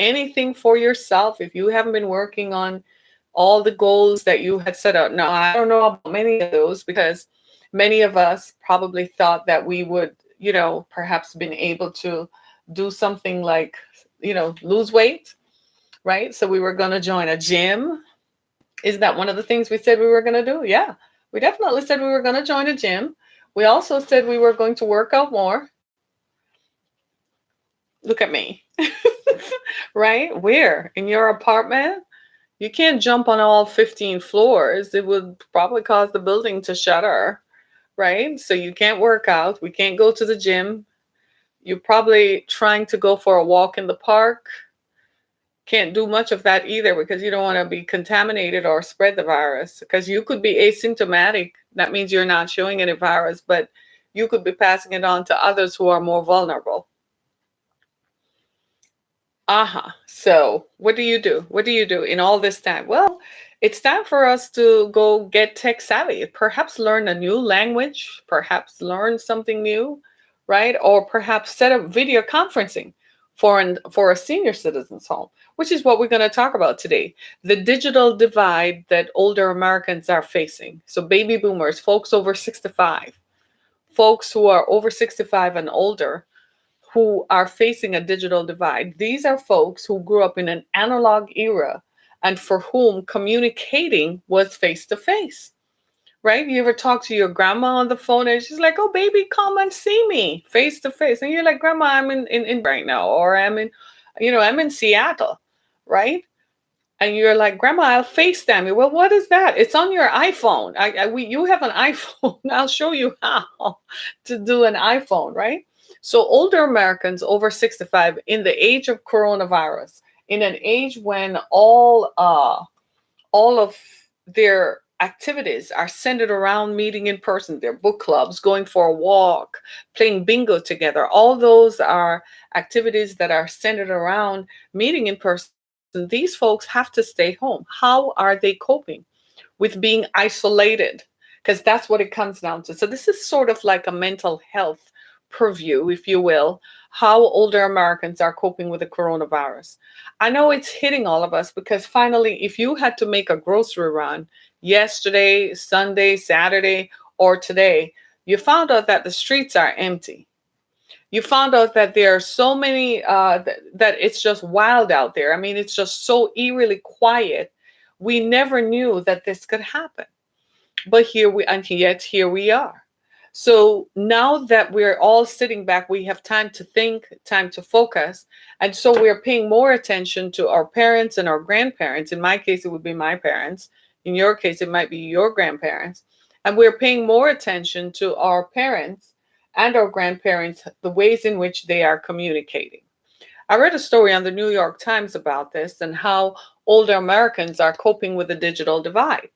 anything for yourself, if you haven't been working on all the goals that you had set out. Now, I don't know about many of those because many of us probably thought that we would, perhaps been able to do something like, lose weight, right? So we were going to join a gym. Is that one of the things we said we were going to do? Yeah, we definitely said we were going to join a gym. We also said we were going to work out more. Look at me. Right? Where? In your apartment? You can't jump on all 15 floors. It would probably cause the building to shudder, right? So you can't work out. We can't go to the gym. You're probably trying to go for a walk in the park. Can't do much of that either because you don't want to be contaminated or spread the virus because you could be asymptomatic. That means you're not showing any virus, but you could be passing it on to others who are more vulnerable. So what do you do? What do you do in all this time? Well, it's time for us to go get tech savvy, perhaps learn a new language, perhaps learn something new, right? Or perhaps set up video conferencing for a senior citizens home, which is what we're going to talk about today. The digital divide that older Americans are facing. So baby boomers, folks over 65, folks who are over 65 and older who are facing a digital divide. These are folks who grew up in an analog era and for whom communicating was face to face, right? You ever talk to your grandma on the phone and she's like, oh, baby, come and see me face to face. And you're like, grandma, I'm in right now, or I'm in Seattle, right? And you're like, grandma, I'll FaceTime you. Well, what is that? It's on your iPhone. You have an iPhone. I'll show you how to do an iPhone, right? So older Americans over 65 in the age of coronavirus, in an age when all of their activities are centered around meeting in person, their book clubs, going for a walk, playing bingo together. All those are activities that are centered around meeting in person. These folks have to stay home. How are they coping with being isolated? Because that's what it comes down to. So this is sort of like a mental health purview, if you will, how older Americans are coping with the coronavirus. I know it's hitting all of us because finally, if you had to make a grocery run yesterday, Sunday, Saturday, or today, you found out that the streets are empty. You found out that there are so many, that it's just wild out there. I mean, it's just so eerily quiet. We never knew that this could happen. But and yet here we are. So now that we're all sitting back, we have time to think, time to focus. And so we're paying more attention to our parents and our grandparents. In my case, it would be my parents. In your case, it might be your grandparents. And we're paying more attention to our parents and our grandparents, the ways in which they are communicating. I read a story on the New York Times about this and how older Americans are coping with the digital divide.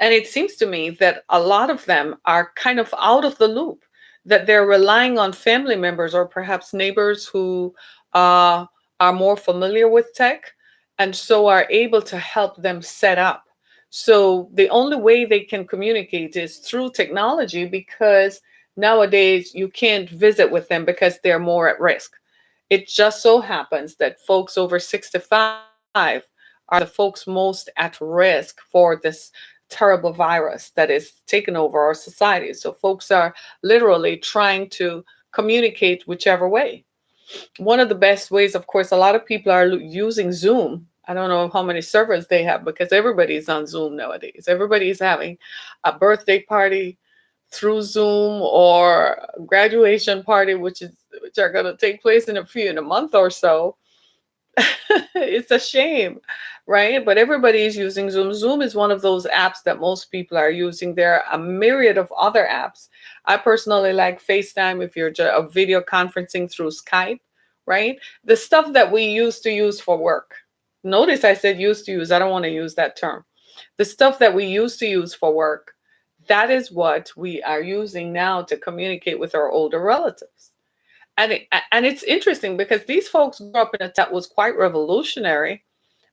And it seems to me that a lot of them are kind of out of the loop, that they're relying on family members or perhaps neighbors who are more familiar with tech and so are able to help them set up. So the only way they can communicate is through technology because nowadays you can't visit with them because they're more at risk. It just so happens that folks over 65 are the folks most at risk for this terrible virus that is taking over our society. So folks are literally trying to communicate whichever way. One of the best ways, of course, a lot of people are using Zoom. I don't know how many servers they have because everybody's on Zoom nowadays. Everybody's having a birthday party through Zoom or a graduation party, which are going to take place in a month or so. It's a shame, right? But everybody is using Zoom. Zoom is one of those apps that most people are using. There are a myriad of other apps. I personally like FaceTime if you're a video conferencing through Skype, right? The stuff that we used to use for work. Notice I said used to use. I don't want to use that term. The stuff that we used to use for work, that is what we are using now to communicate with our older relatives. And it's interesting because these folks grew up in a that was quite revolutionary,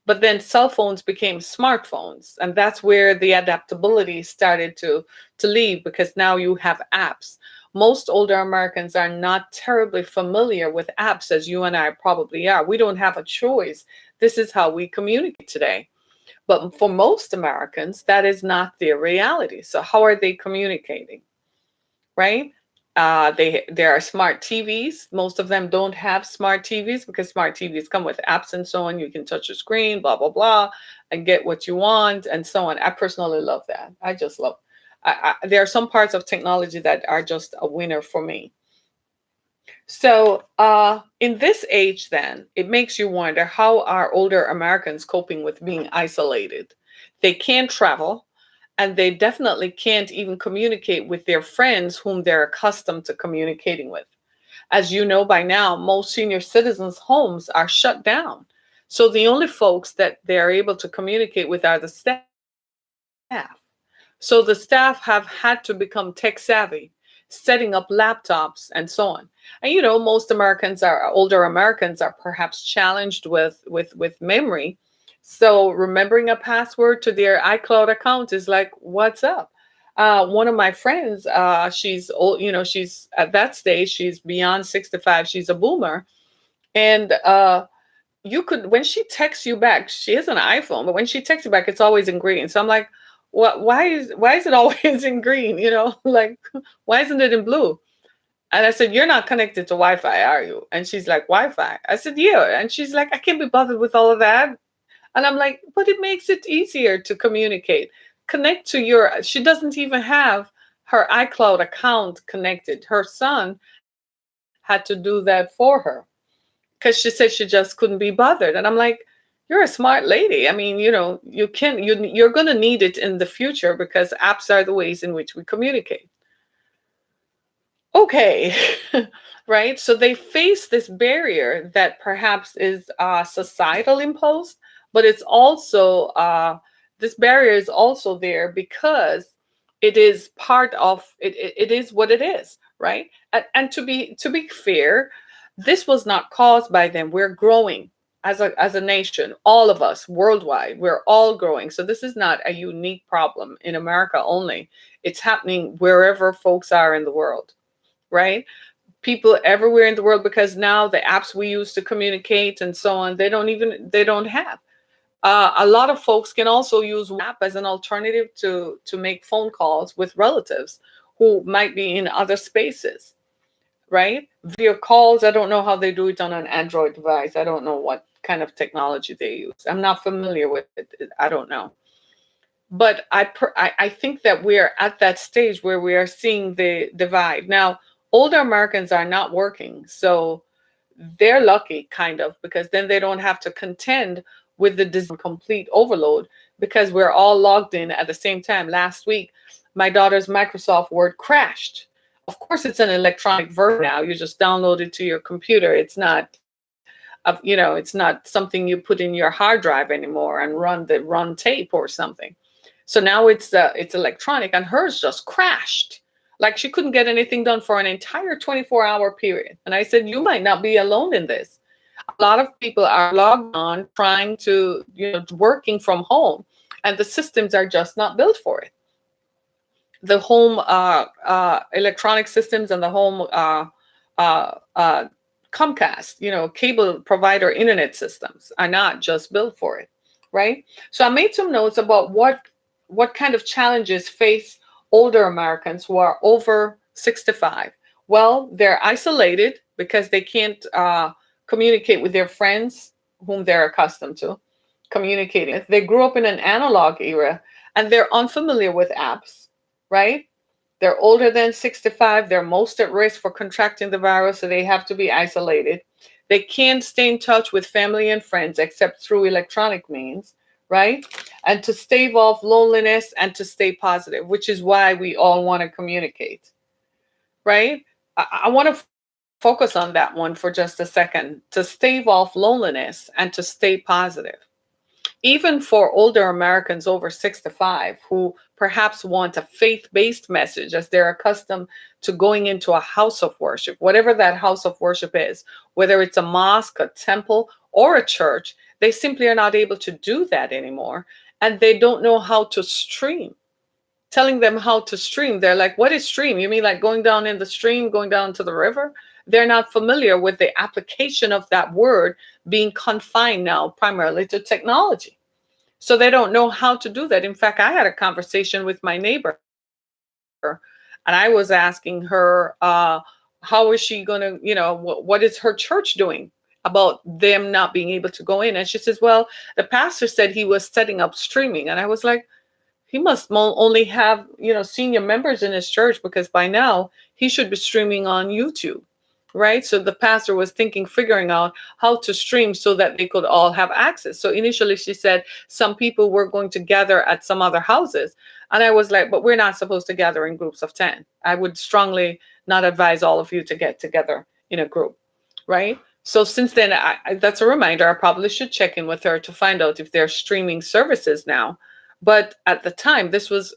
but then cell phones became smartphones, and that's where the adaptability started to leave because now you have apps. Most older Americans are not terribly familiar with apps as you and I probably are. We don't have a choice. This is how we communicate today. But for most Americans, that is not their reality. So how are they communicating? Right? There are smart TVs. Most of them don't have smart TVs because smart TVs come with apps and so on. You can touch the screen, blah blah blah, and get what you want and so on. I personally love that. I just love. There are some parts of technology that are just a winner for me. So, in this age, then, it makes you wonder, how are older Americans coping with being isolated? They can't travel, and they definitely can't even communicate with their friends whom they're accustomed to communicating with. As you know by now, most senior citizens' homes are shut down. So, the only folks that they're able to communicate with are the staff. So the staff have had to become tech savvy, setting up laptops and so on. And most Americans are older Americans are perhaps challenged with memory. So remembering a password to their iCloud account is like, what's up? One of my friends, she's old, she's at that stage, she's beyond 65, she's a boomer. And you could, when she texts you back, she has an iPhone, but when she texts you back, it's always in green. So I'm like, what? Why is it always in green? Like, why isn't it in blue? And I said, you're not connected to Wi-Fi, are you? And she's like, Wi-Fi. I said, yeah. And she's like, I can't be bothered with all of that. And I'm like, but it makes it easier to communicate. Connect to your. She doesn't even have her iCloud account connected. Her son had to do that for her because she said she just couldn't be bothered. And I'm like, you're a smart lady. I mean, you're going to need it in the future because apps are the ways in which we communicate. Okay. Right? So they face this barrier that perhaps is societal imposed, but it's also this barrier is also there because it is part of it is what it is, right? And to be fair, this was not caused by them. We're growing as a nation, all of us worldwide, we're all growing. So this is not a unique problem in America only. It's happening wherever folks are in the world, right? People everywhere in the world, because now the apps we use to communicate and so on, they don't have. A lot of folks can also use WhatsApp as an alternative to make phone calls with relatives who might be in other spaces, right? Video calls. I don't know how they do it on an Android device. I don't know what kind of technology they use. I'm not familiar with it. I don't know. But I think that we are at that stage where we are seeing the divide. Now, older Americans are not working, so they're lucky, kind of, because then they don't have to contend with the complete overload because we're all logged in at the same time. Last week, my daughter's Microsoft Word crashed. Of course, it's an electronic version now. You just download it to your computer. It's not something you put in your hard drive anymore and run tape or something. So now it's electronic, and hers just crashed. Like she couldn't get anything done for an entire 24-hour period. And I said, you might not be alone in this. A lot of people are logged on trying to, working from home, and the systems are just not built for it. The home electronic systems and the home Comcast, cable provider internet systems are not just built for it, right? So I made some notes about what kind of challenges face older Americans who are over 65. Well, they're isolated because they can't communicate with their friends whom they're accustomed to communicating with. They grew up in an analog era and they're unfamiliar with apps, right? They're older than 65. They're most at risk for contracting the virus, so they have to be isolated. They can't stay in touch with family and friends except through electronic means, right? And to stave off loneliness and to stay positive, which is why we all want to communicate, right? I want to focus on that one for just a second. To stave off loneliness and to stay positive. Even for older Americans over 65 who perhaps want a faith based message as they're accustomed to going into a house of worship, whatever that house of worship is, whether it's a mosque, a temple, or a church, they simply are not able to do that anymore. And they don't know how to stream telling them how to stream. They're like, what is stream? You mean like going down in the stream, going down to the river? They're not familiar with the application of that word being confined now primarily to technology. So they don't know how to do that. In fact, I had a conversation with my neighbor, and I was asking her, how is she going to, what is her church doing about them not being able to go in? And she says, well, the pastor said he was setting up streaming. And I was like, he must only have, senior members in his church, because by now he should be streaming on YouTube, right? So the pastor was figuring out how to stream so that they could all have access. So initially she said some people were going to gather at some other houses. And I was like, but we're not supposed to gather in groups of 10. I would strongly not advise all of you to get together in a group, right? So since then, that's a reminder. I probably should check in with her to find out if they're streaming services now. But at the time, this was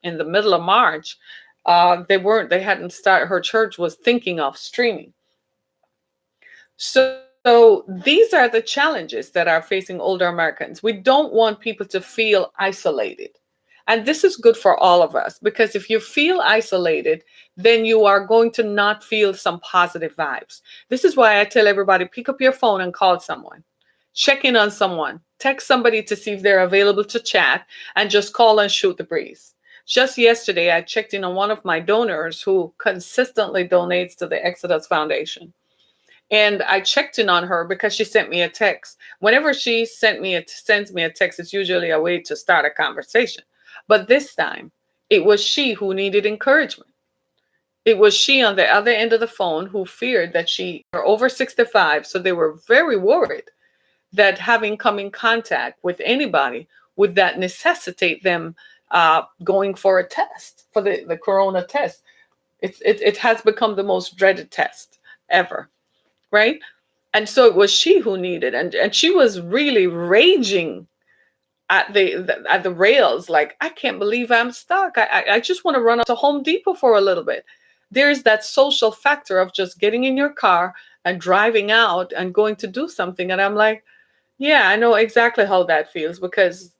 in the middle of March, they hadn't started, her church was thinking of streaming. So these are the challenges that are facing older Americans. We don't want people to feel isolated. And this is good for all of us, because if you feel isolated, then you are going to not feel some positive vibes. This is why I tell everybody, pick up your phone and call someone. Check in on someone. Text somebody to see if they're available to chat, and just call and shoot the breeze. Just yesterday, I checked in on one of my donors who consistently donates to the Exodus Foundation. And I checked in on her because she sent me a text. Whenever she sends me a text, it's usually a way to start a conversation. But this time, it was she who needed encouragement. It was she on the other end of the phone who feared that she were over 65. So they were very worried that having come in contact with anybody would that necessitate them going for a test, for the corona test. It has become the most dreaded test ever, right? And so it was she who needed, and she was really raging at the rails, like, I can't believe I'm stuck. I just want to run up to Home Depot for a little bit. There's that social factor of just getting in your car and driving out and going to do something. And I'm like, yeah, I know exactly how that feels, because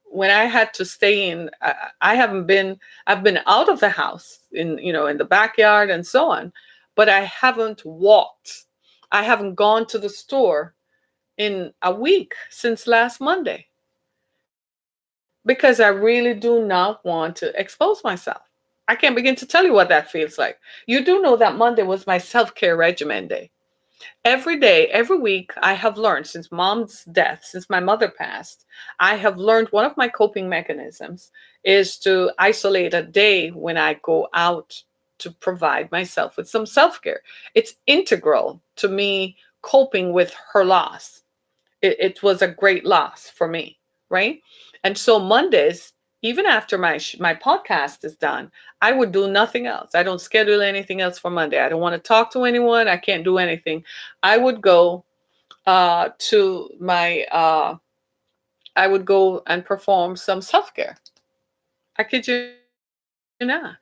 when I had to stay in, I've been out of the house in the backyard and so on, but I haven't walked. I haven't gone to the store in a week since last Monday, because I really do not want to expose myself. I can't begin to tell you what that feels like. You do know that Monday was my self-care regimen day. Every day, every week, I have learned since mom's death, since my mother passed, I have learned one of my coping mechanisms is to isolate a day when I go out to provide myself with some self-care. It's integral to me coping with her loss. It was a great loss for me, right? And so Mondays, even after my podcast is done, I would do nothing else. I don't schedule anything else for Monday. I don't want to talk to anyone. I can't do anything. I would go to my I would go and perform some self-care. I kid you not.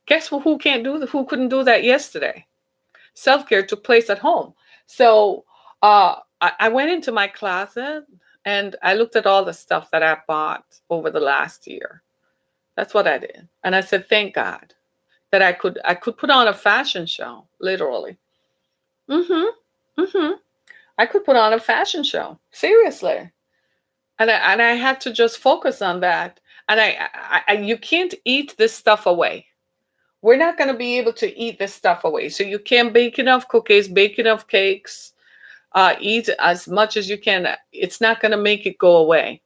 Guess who couldn't do that yesterday? Self-care took place at home. So I went into my closet and I looked at all the stuff that I bought over the last year. That's what I did. And I said, thank God that I could put on a fashion show, literally. Mm-hmm. I could put on a fashion show. Seriously. And I had to just focus on that. And you can't eat this stuff away. We're not going to be able to eat this stuff away. So you can't bake enough cookies, bake enough cakes, eat as much as you can. It's not going to make it go away.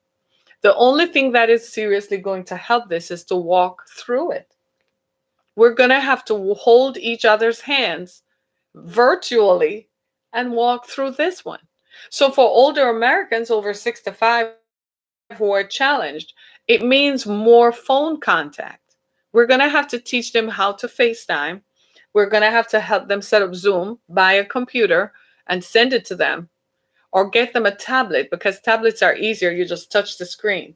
The only thing that is seriously going to help this is to walk through it. We're going to have to hold each other's hands virtually and walk through this one. So for older Americans over 65 who are challenged, it means more phone contact. We're going to have to teach them how to FaceTime. We're going to have to help them set up Zoom, buy a computer and send it to them, or get them a tablet, because tablets are easier. You just touch the screen.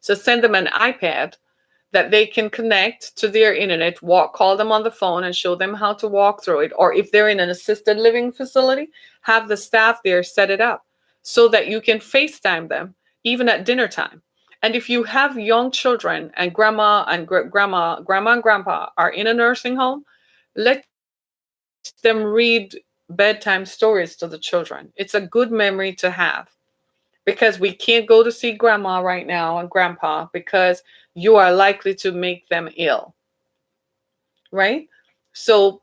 So send them an iPad that they can connect to their internet, call them on the phone and show them how to walk through it. Or if they're in an assisted living facility, have the staff there set it up so that you can FaceTime them even at dinner time. And if you have young children and grandma and grandpa are in a nursing home, let them read bedtime stories to the children. It's a good memory to have, because we can't go to see grandma right now and grandpa because you are likely to make them ill, right? So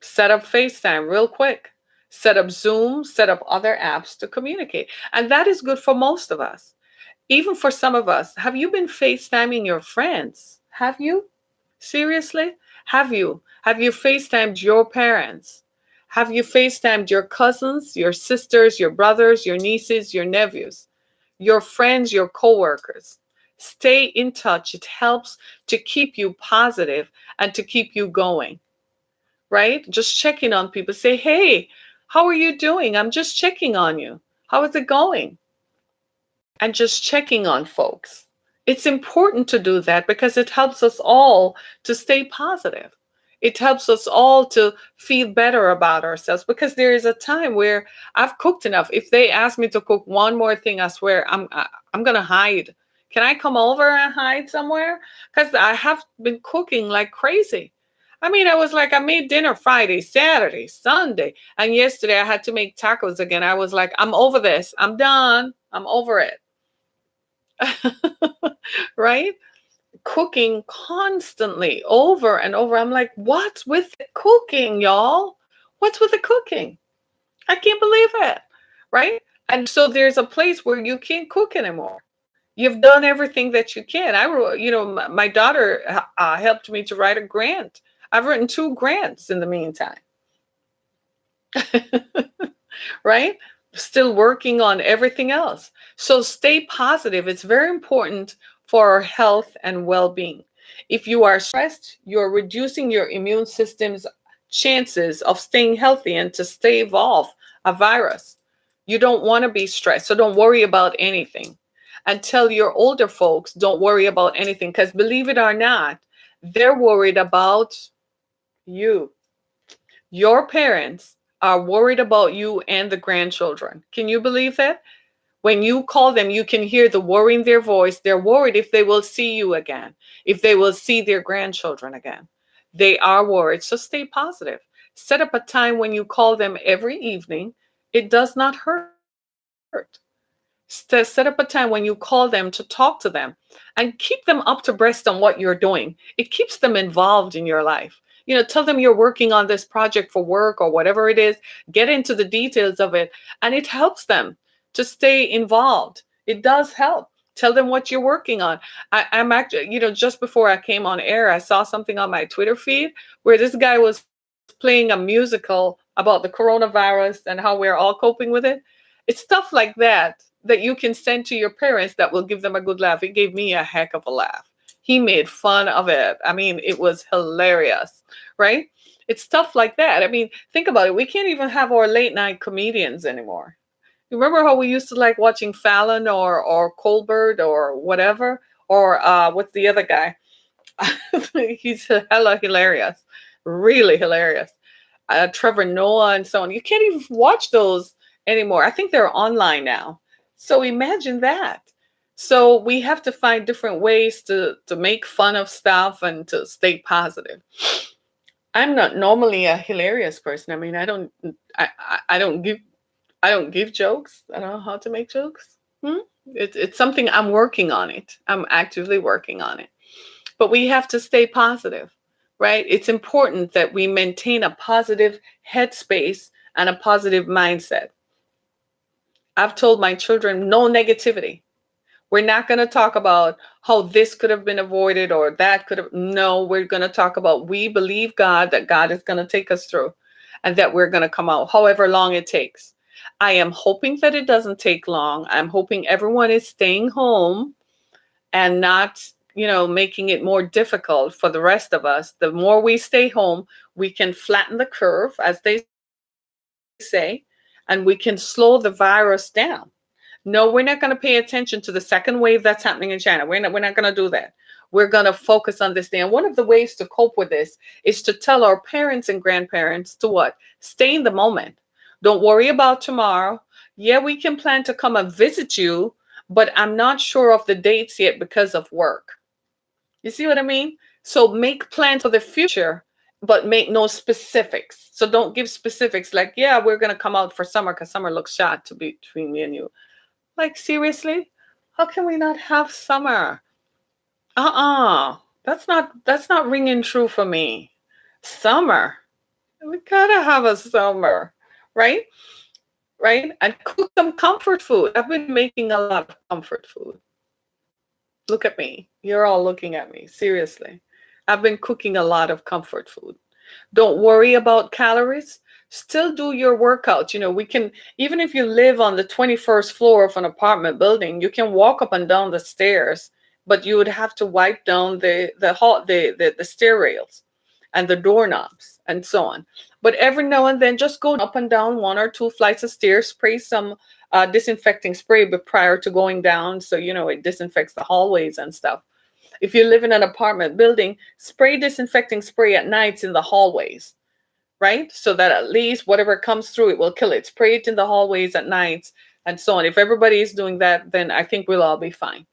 set up FaceTime real quick, set up Zoom, set up other apps to communicate. And that is good for most of us. Even for some of us, have you been FaceTiming your friends? Have you? Seriously? Have you? Have you FaceTimed your parents? Have you FaceTimed your cousins, your sisters, your brothers, your nieces, your nephews, your friends, your coworkers? Stay in touch. It helps to keep you positive and to keep you going, right? Just checking on people. Say, hey, how are you doing? I'm just checking on you. How is it going? And just checking on folks. It's important to do that because it helps us all to stay positive. It helps us all to feel better about ourselves, because there is a time where I've cooked enough. If they ask me to cook one more thing, I swear I'm going to hide. Can I come over and hide somewhere? Because I have been cooking like crazy. I mean, I was like, I made dinner Friday, Saturday, Sunday, and yesterday I had to make tacos again. I was like, I'm over this. I'm done. I'm over it. Right? Cooking constantly over and over. I'm like, what's with the cooking, y'all? What's with the cooking? I can't believe it. Right? And so there's a place where you can't cook anymore. You've done everything that you can. My daughter helped me to write a grant. I've written 2 grants in the meantime. Right? Still working on everything else. So stay positive. It's very important for our health and well-being. If you are stressed, you're reducing your immune system's chances of staying healthy and to stay off a virus. You don't want to be stressed, so don't worry about anything. And tell your older folks, don't worry about anything, because believe it or not, they're worried about you. Your parents are worried about you and the grandchildren. Can you believe that? When you call them, you can hear the worry in their voice. They're worried if they will see you again, if they will see their grandchildren again. They are worried. So stay positive. Set up a time when you call them every evening. It does not hurt. Set up a time when you call them to talk to them and keep them up to breast on what you're doing. It keeps them involved in your life. Tell them you're working on this project for work or whatever it is. Get into the details of it, and it helps them to stay involved. It does help. Tell them what you're working on. I'm actually, just before I came on air, I saw something on my Twitter feed where this guy was playing a musical about the coronavirus and how we're all coping with it. It's stuff like that you can send to your parents that will give them a good laugh. It gave me a heck of a laugh. He made fun of it. I mean, it was hilarious, right? It's stuff like that. I mean, think about it. We can't even have our late night comedians anymore. You remember how we used to like watching Fallon or Colbert or whatever? Or what's the other guy? He's hella hilarious. Really hilarious. Trevor Noah and so on. You can't even watch those anymore. I think they're online now. So imagine that. So we have to find different ways to make fun of stuff and to stay positive. I'm not normally a hilarious person. I mean, I don't give jokes. I don't know how to make jokes. It's something I'm working on it. I'm actively working on it. But we have to stay positive, right? It's important that we maintain a positive headspace and a positive mindset. I've told my children, no negativity. We're not going to talk about how this could have been avoided or that could have. No, we're going to talk about we believe God, that God is going to take us through and that we're going to come out however long it takes. I am hoping that it doesn't take long. I'm hoping everyone is staying home and not, making it more difficult for the rest of us. The more we stay home, we can flatten the curve, as they say, and we can slow the virus down. No, we're not going to pay attention to the second wave that's happening in China. We're not going to do that. We're going to focus on this thing. And one of the ways to cope with this is to tell our parents and grandparents to what? Stay in the moment. Don't worry about tomorrow. Yeah, we can plan to come and visit you, but I'm not sure of the dates yet because of work. You see what I mean? So make plans for the future, but make no specifics. So don't give specifics like, yeah, we're gonna come out for summer because summer looks shot to be between me and you. Like seriously? How can we not have summer? That's not ringing true for me. Summer. We gotta have a summer, right? Right? And cook some comfort food. I've been making a lot of comfort food. Look at me. You're all looking at me. Seriously. I've been cooking a lot of comfort food. Don't worry about calories. Still do your workout. We can, even if you live on the 21st floor of an apartment building, you can walk up and down the stairs, but you would have to wipe down the stair rails and the doorknobs and so on. But every now and then, just go up and down one or two flights of stairs, spray some disinfecting spray but prior to going down, so it disinfects the hallways and stuff. If you live in an apartment building, spray disinfecting spray at nights in the hallways, right? So that at least whatever comes through, it will kill it. Spray it in the hallways at nights and so on. If everybody is doing that, then I think we'll all be fine.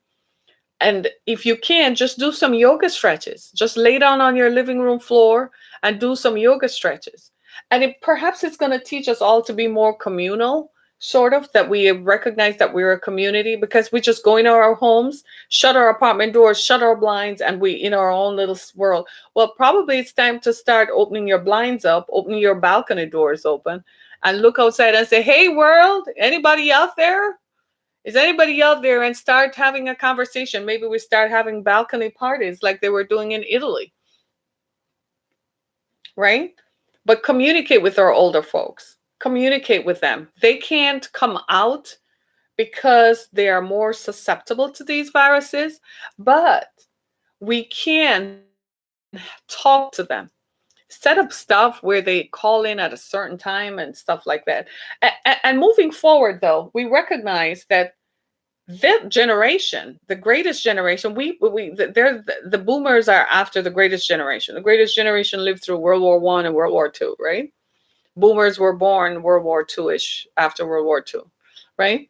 And if you can, just do some yoga stretches. Just lay down on your living room floor and do some yoga stretches. And perhaps it's going to teach us all to be more communal, sort of, that we recognize that we're a community, because we just go into our homes, shut our apartment doors, shut our blinds, and we in our own little world. Well, probably it's time to start opening your blinds up, opening your balcony doors open, and look outside and say, hey, world, anybody out there? Is anybody out there? And start having a conversation. Maybe we start having balcony parties like they were doing in Italy, right? But communicate with our older folks. Communicate with them. They can't come out because they are more susceptible to these viruses, but we can talk to them. Set up stuff where they call in at a certain time and stuff like that. And moving forward, though, we recognize that that generation, the greatest generation, the boomers are after the greatest generation. The greatest generation lived through World War I and World War II, right? Boomers were born World War II-ish, after World War II, right?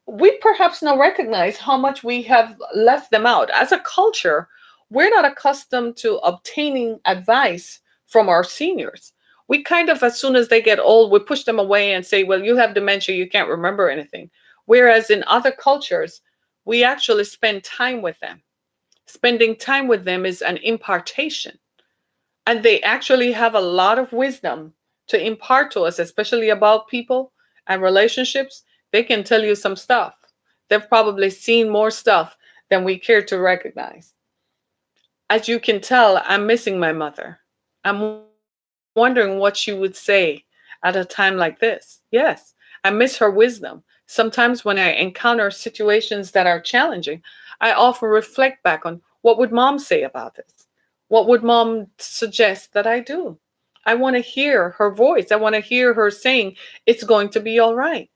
We perhaps now recognize how much we have left them out. As a culture, we're not accustomed to obtaining advice from our seniors. We kind of, as soon as they get old, we push them away and say, well, you have dementia, you can't remember anything. Whereas in other cultures, we actually spend time with them. Spending time with them is an impartation. And they actually have a lot of wisdom to impart to us, especially about people and relationships. They can tell you some stuff. They've probably seen more stuff than we care to recognize. As you can tell, I'm missing my mother. I'm wondering what she would say at a time like this. Yes, I miss her wisdom. Sometimes when I encounter situations that are challenging, I often reflect back on what would mom say about this? What would mom suggest that I do? I want to hear her voice. I want to hear her saying, it's going to be all right.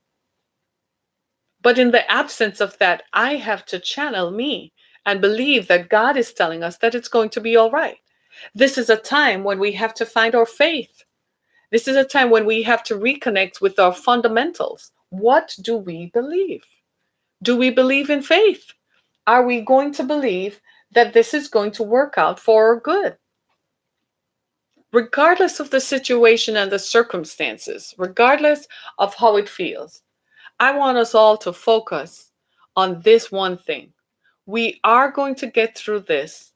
But in the absence of that, I have to channel me and believe that God is telling us that it's going to be all right. This is a time when we have to find our faith. This is a time when we have to reconnect with our fundamentals. What do we believe? Do we believe in faith? Are we going to believe that this is going to work out for our good? Regardless of the situation and the circumstances, regardless of how it feels, I want us all to focus on this one thing. We are going to get through this.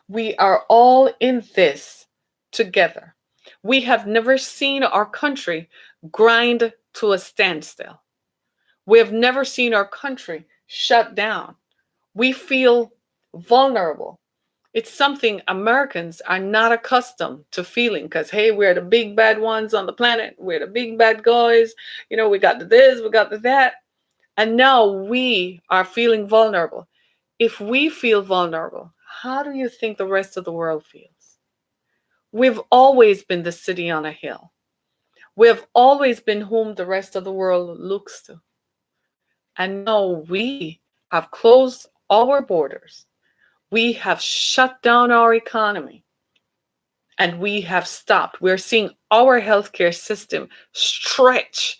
We are all in this together. We have never seen our country grind to a standstill. We have never seen our country shut down. We feel vulnerable. It's something Americans are not accustomed to feeling because, hey, we're the big bad ones on the planet. We're the big bad guys. We got the this, we got the that. And now we are feeling vulnerable. If we feel vulnerable, how do you think the rest of the world feels? We've always been the city on a hill. We have always been whom the rest of the world looks to. And now we have closed our borders. We have shut down our economy. And we have stopped. We're seeing our healthcare system stretch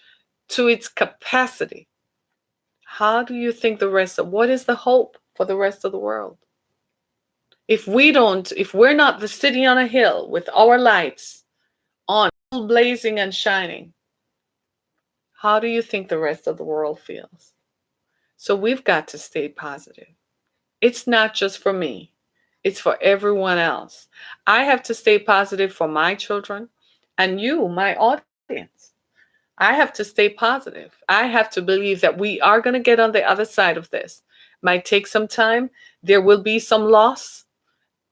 to its capacity. How do you think what is the hope for the rest of the world? If we're not the city on a hill with our lights on, blazing and shining, how do you think the rest of the world feels? So we've got to stay positive. It's not just for me, it's for everyone else. I have to stay positive for my children and you, my audience. I have to stay positive. I have to believe that we are going to get on the other side of this. Might take some time. There will be some loss.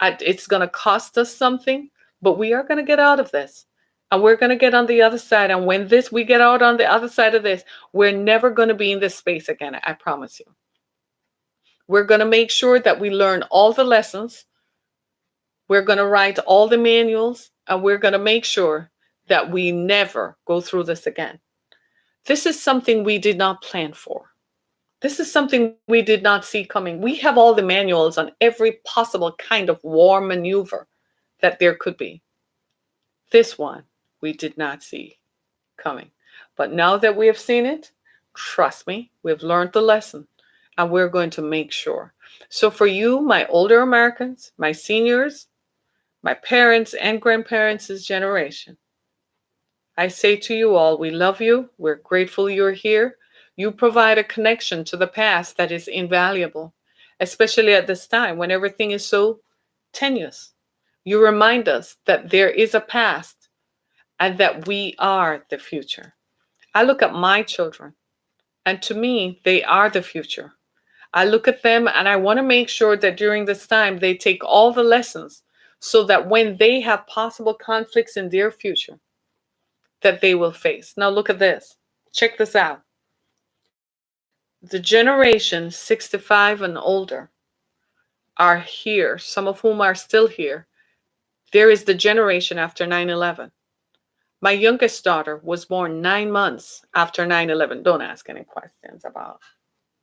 It's going to cost us something, but we are going to get out of this. And we're going to get on the other side. And when we get out on the other side of this, we're never going to be in this space again. I promise you. We're going to make sure that we learn all the lessons. We're going to write all the manuals, and we're going to make sure that we never go through this again. This is something we did not plan for. This is something we did not see coming. We have all the manuals on every possible kind of war maneuver that there could be. This one we did not see coming. But now that we have seen it, trust me, we've learned the lesson and we're going to make sure. So for you, my older Americans, my seniors, my parents and grandparents' generation, I say to you all, we love you. We're grateful you're here. You provide a connection to the past that is invaluable, especially at this time when everything is so tenuous. You remind us that there is a past and that we are the future. I look at my children, and to me, they are the future. I look at them and I want to make sure that during this time they take all the lessons so that when they have possible conflicts in their future, that they will face. Now look at this. Check this out. The generation 65 and older are here, some of whom are still here. There is the generation after 9/11. My youngest daughter was born 9 months after 9/11. Don't ask any questions about,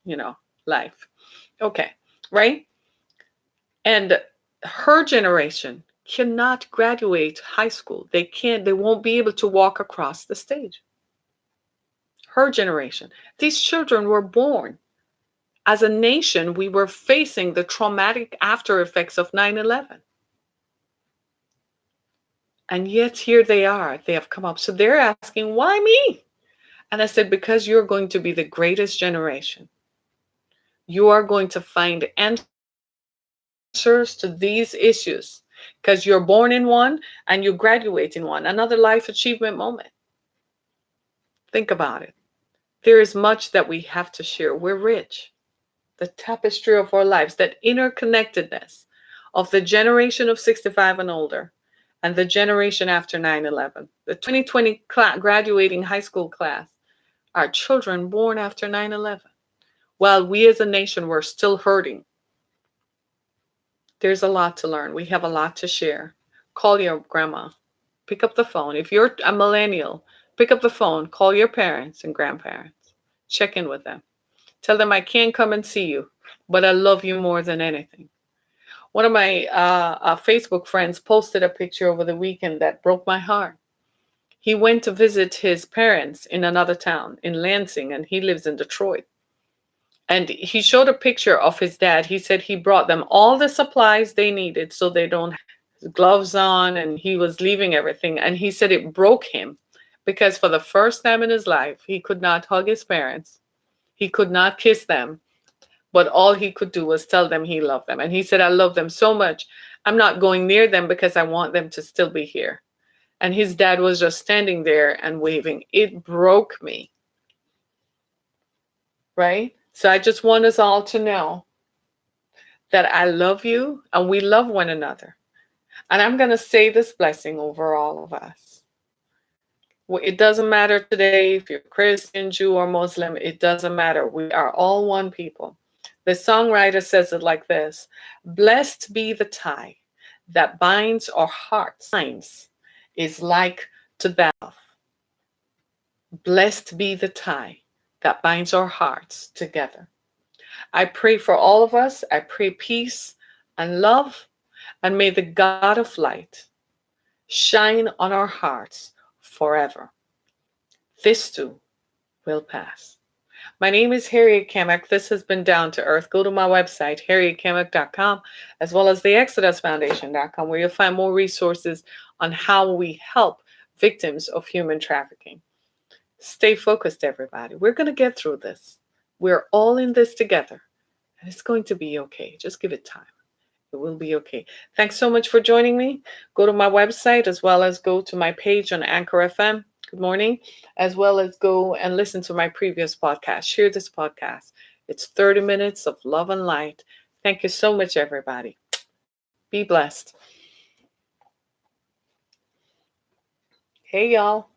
you know, life. Okay, right? And her generation cannot graduate high school. They won't be able to walk across the stage. Her generation. These children were born. As a nation, we were facing the traumatic after effects of 9/11. And yet here they are. They have come up. So they're asking, why me? And I said, because you're going to be the greatest generation. You are going to find answers to these issues because you're born in one and you graduate in one. Another life achievement moment. Think about it. There is much that we have to share. We're rich. The tapestry of our lives, that interconnectedness of the generation of 65 and older and the generation after 9/11, the 2020 graduating high school class are children born after 9/11. While we as a nation were still hurting, there's a lot to learn. We have a lot to share. Call your grandma. Pick up the phone. If you're a millennial, pick up the phone. Call your parents and grandparents. Check in with them. Tell them I can't come and see you, but I love you more than anything. One of my Facebook friends posted a picture over the weekend that broke my heart. He went to visit his parents in another town, in Lansing, and he lives in Detroit. And he showed a picture of his dad. He said he brought them all the supplies they needed so they don't have gloves on, and he was leaving everything. And he said it broke him because for the first time in his life, he could not hug his parents. He could not kiss them, but all he could do was tell them he loved them. And he said, I love them so much. I'm not going near them because I want them to still be here. And his dad was just standing there and waving. It broke me. Right? So I just want us all to know that I love you and we love one another. And I'm going to say this blessing over all of us. It doesn't matter today if you're Christian, Jew, or Muslim. It doesn't matter. We are all one people. The songwriter says it like this: blessed be the tie that binds our hearts, is like to that. Blessed be the tie that binds our hearts together. I pray for all of us. I pray peace and love, and may the God of light shine on our hearts forever. This too will pass. My name is Harriet Kamek. This has been Down to Earth. Go to my website, harrietkamek.com, as well as the ExodusFoundation.com, where you'll find more resources on how we help victims of human trafficking. Stay focused, everybody. We're going to get through this. We're all in this together, and it's going to be okay. Just give it time. It will be okay. Thanks so much for joining me. Go to my website as well as go to my page on Anchor FM. Good morning. As well as go and listen to my previous podcast. Share this podcast. It's 30 minutes of love and light. Thank you so much, everybody. Be blessed. Hey, y'all.